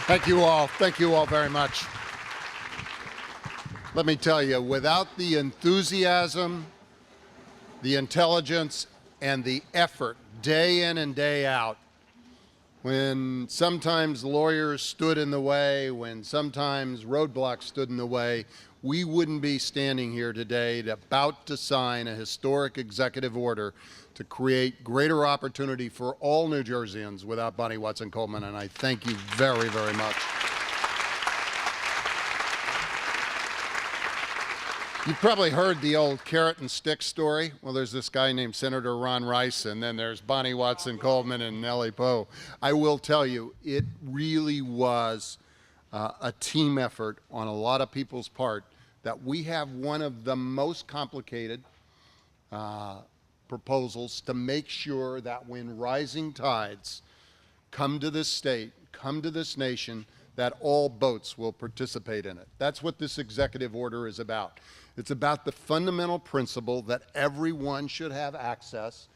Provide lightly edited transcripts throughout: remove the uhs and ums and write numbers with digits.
Thank you all. Thank you all very much. Let me tell you, without the enthusiasm, the intelligence, and the effort day in and day out, when sometimes lawyers stood in the way, when sometimes roadblocks stood in the way, we wouldn't be standing here today about to sign a historic executive order to create greater opportunity for all New Jerseyans without Bonnie Watson Coleman, and I thank you very, very much. You've probably heard the old carrot and stick story. Well, there's this guy named Senator Ron Rice, and then there's Bonnie Watson Coleman and Nellie Poe. I will tell you, it really was a team effort on a lot of people's part that we have one of the most complicated proposals to make sure that when rising tides come to this state, come to this nation, that all boats will participate in it. That's what this executive order is about. It's about the fundamental principle that everyone should have access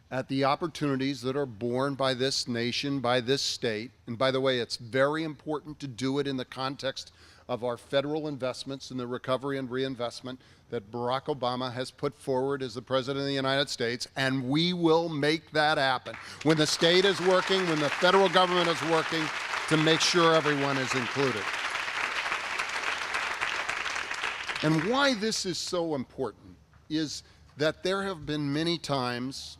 at the opportunities that are born by this nation, by this state. And by the way, it's very important to do it in the context of our federal investments in the recovery and reinvestment that Barack Obama has put forward as the President of the United States, and we will make that happen. When the state is working, when the federal government is working, to make sure everyone is included. And why this is so important is that there have been many times,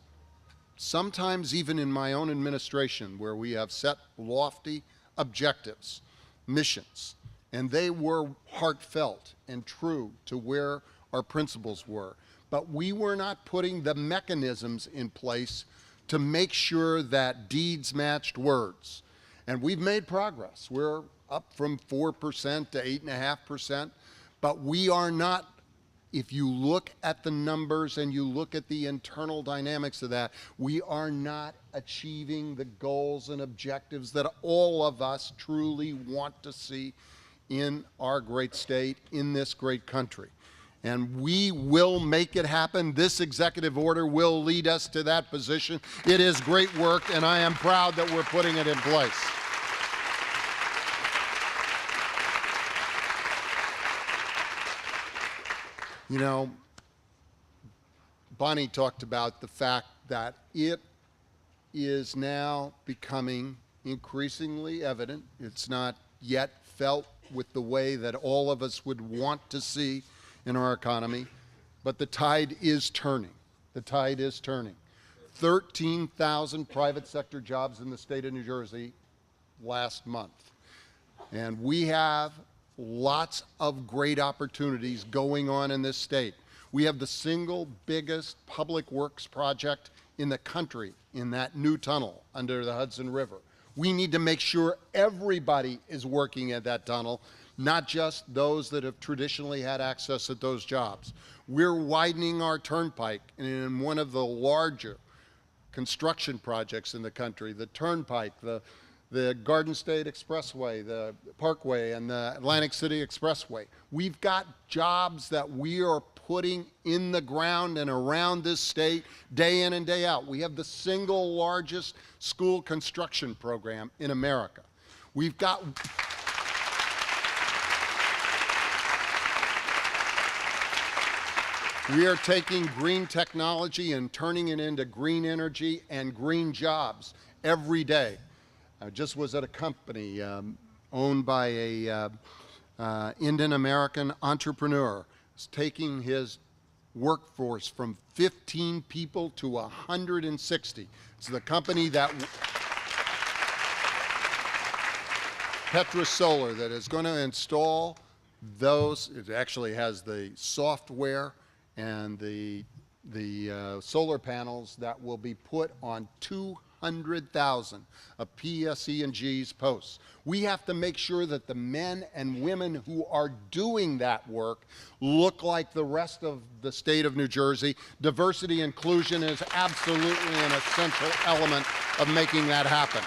sometimes even in my own administration, where we have set lofty objectives, missions, and they were heartfelt and true to where our principles were. But we were not putting the mechanisms in place to make sure that deeds matched words. And we've made progress. We're up from 4% to 8.5%, but we are not, if you look at the numbers and you look at the internal dynamics of that, we are not achieving the goals and objectives that all of us truly want to see in our great state, in this great country. And we will make it happen. This executive order will lead us to that position. It is great work, and I am proud that we're putting it in place. You know, Bonnie talked about the fact that it is now becoming increasingly evident. It's not yet felt with the way that all of us would want to see in our economy, but the tide is turning. The tide is turning. 13,000 private sector jobs in the state of New Jersey last month. And we have lots of great opportunities going on in this state. We have the single biggest public works project in the country in that new tunnel under the Hudson River. We need to make sure everybody is working at that tunnel, not just those that have traditionally had access to those jobs. We're widening our turnpike in one of the larger construction projects in the country, the turnpike, the Garden State Expressway, the Parkway, and the Atlantic City Expressway. We've got jobs that we are putting in the ground and around this state day in and day out. We have the single largest school construction program in America. We've got We are taking green technology and turning it into green energy and green jobs every day. I just was at a company owned by a Indian American entrepreneur. He's taking his workforce from 15 people to 160. It's the company that Petra Solar that is going to install those. It actually has the software and the solar panels that will be put on 200,000 of PSE&G's posts. We have to make sure that the men and women who are doing that work look like the rest of the state of New Jersey. Diversity inclusion is absolutely an essential element of making that happen.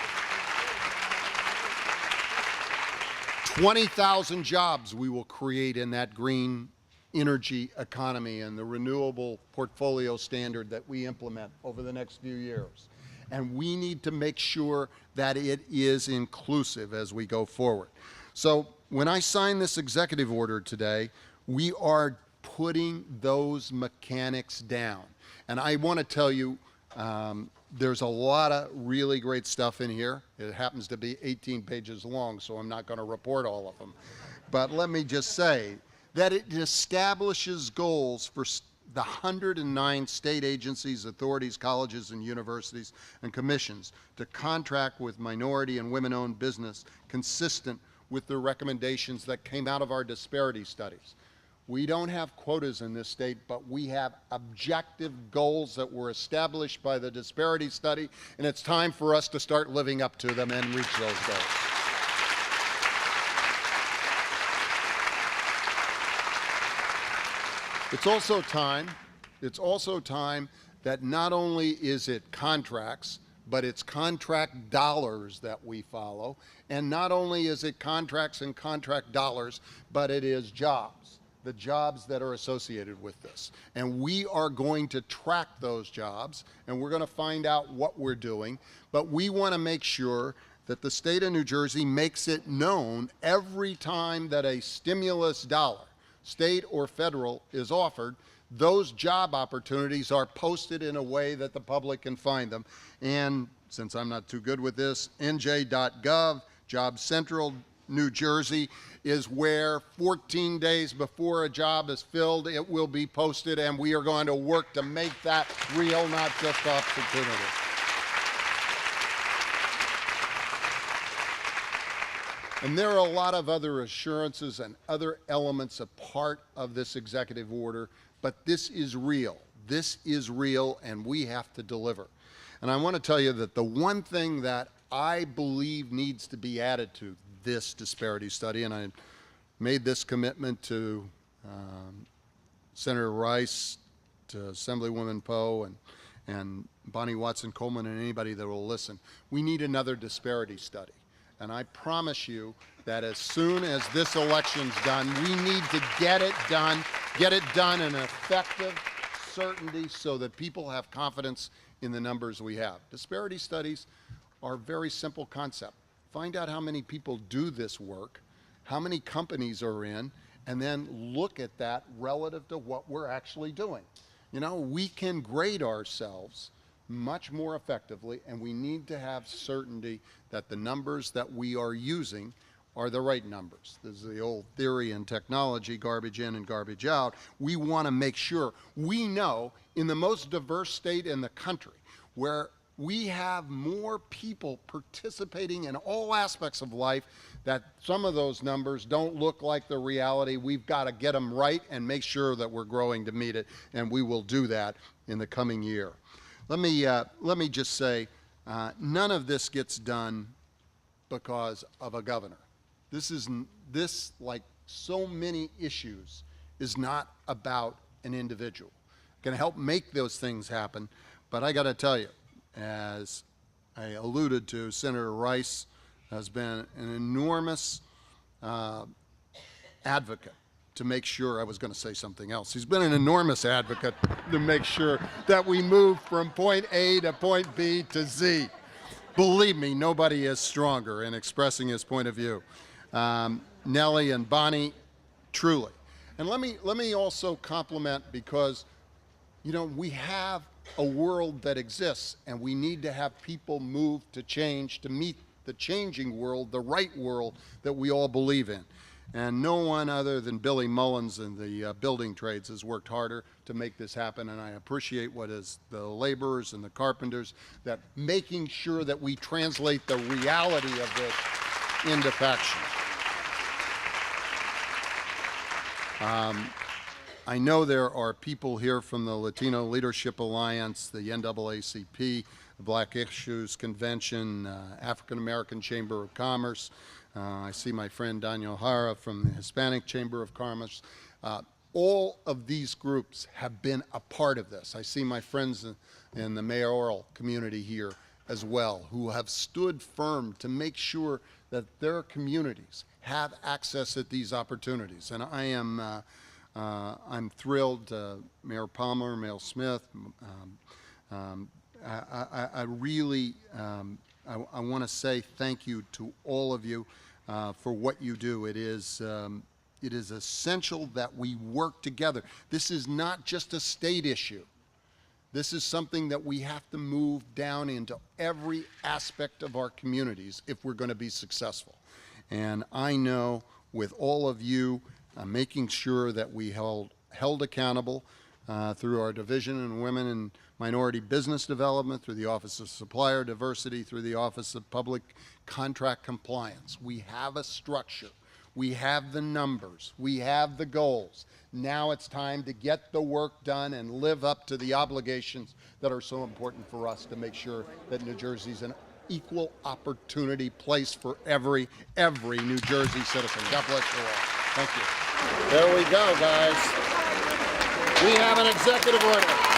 20,000 jobs we will create in that green energy economy and the renewable portfolio standard that we implement over the next few years. and we need to make sure that it is inclusive as we go forward. So when I sign this executive order today, we are putting those mechanics down. And I want to tell you, there's a lot of really great stuff in here. It happens to be 18 pages long, so I'm not going to report all of them. But let me just say that it establishes goals for the 109 state agencies, authorities, colleges, and universities, and commissions to contract with minority and women-owned business consistent with the recommendations that came out of our disparity studies. We don't have quotas in this state, but we have objective goals that were established by the disparity study, and it's time for us to start living up to them and reach those goals. It's also time that not only is it contracts, but it's contract dollars that we follow, and not only is it contracts and contract dollars, but it is jobs. The jobs that are associated with this. And we are going to track those jobs, and we're going to find out what we're doing, but we want to make sure that the state of New Jersey makes it known every time that a stimulus dollar, state or federal, is offered, those job opportunities are posted in a way that the public can find them. And since I'm not too good with this, nj.gov, Job Central, New Jersey, is where 14 days before a job is filled, it will be posted, and we are going to work to make that real, not just opportunity. And there are a lot of other assurances and other elements a part of this executive order, but this is real. This is real, and we have to deliver. And I want to tell you that the one thing that I believe needs to be added to this disparity study, and I made this commitment to Senator Rice, to Assemblywoman Poe, and Bonnie Watson Coleman, and anybody that will listen. We need another disparity study. And I promise you that as soon as this election's done, we need to get it done in effective certainty so that people have confidence in the numbers we have. Disparity studies are a very simple concept. Find out how many people do this work, how many companies are in, and then look at that relative to what we're actually doing. You know, we can grade ourselves much more effectively, and we need to have certainty that the numbers that we are using are the right numbers. This is the old theory in technology, garbage in and garbage out. We want to make sure we know in the most diverse state in the country, where we have more people participating in all aspects of life, that some of those numbers don't look like the reality. We've got to get them right and make sure that we're growing to meet it, and we will do that in the coming year. Let me just say, none of this gets done because of a governor. This, like so many issues, is not about an individual. Can help make those things happen, but I got to tell you, as I alluded to, Senator Rice has been an enormous advocate to make sure, I was going to say something else. He's been an enormous advocate to make sure that we move from point A to point B to Z. Believe me, nobody is stronger in expressing his point of view. Nellie and Bonnie, truly. And let me also compliment, because, you know, we have a world that exists, and we need to have people move to change to meet the changing world, the right world that we all believe in. And no one other than Billy Mullins and the building trades has worked harder to make this happen, and I appreciate what is the laborers and the carpenters, that making sure that we translate the reality of this into faction. I know there are people here from the Latino Leadership Alliance, the NAACP, the Black Issues Convention, African American Chamber of Commerce. I see my friend Daniel Hara from the Hispanic Chamber of Commerce. All of these groups have been a part of this. I see my friends in the mayoral community here as well, who have stood firm to make sure that their communities have access at these opportunities. And I'm thrilled, Mayor Palmer, Mayor Smith, I really, I want to say thank you to all of you for what you do. It is essential that we work together. This is not just a state issue. This is something that we have to move down into every aspect of our communities if we're going to be successful. And I know with all of you making sure that we held accountable through our Division in Women and Minority Business Development, through the Office of Supplier Diversity, through the Office of Public Contract Compliance. We have a structure. We have the numbers. We have the goals. Now it's time to get the work done and live up to the obligations that are so important for us to make sure that New Jersey's an equal opportunity place for every New Jersey citizen. God bless you all. Thank you. There we go, guys. We have an executive order.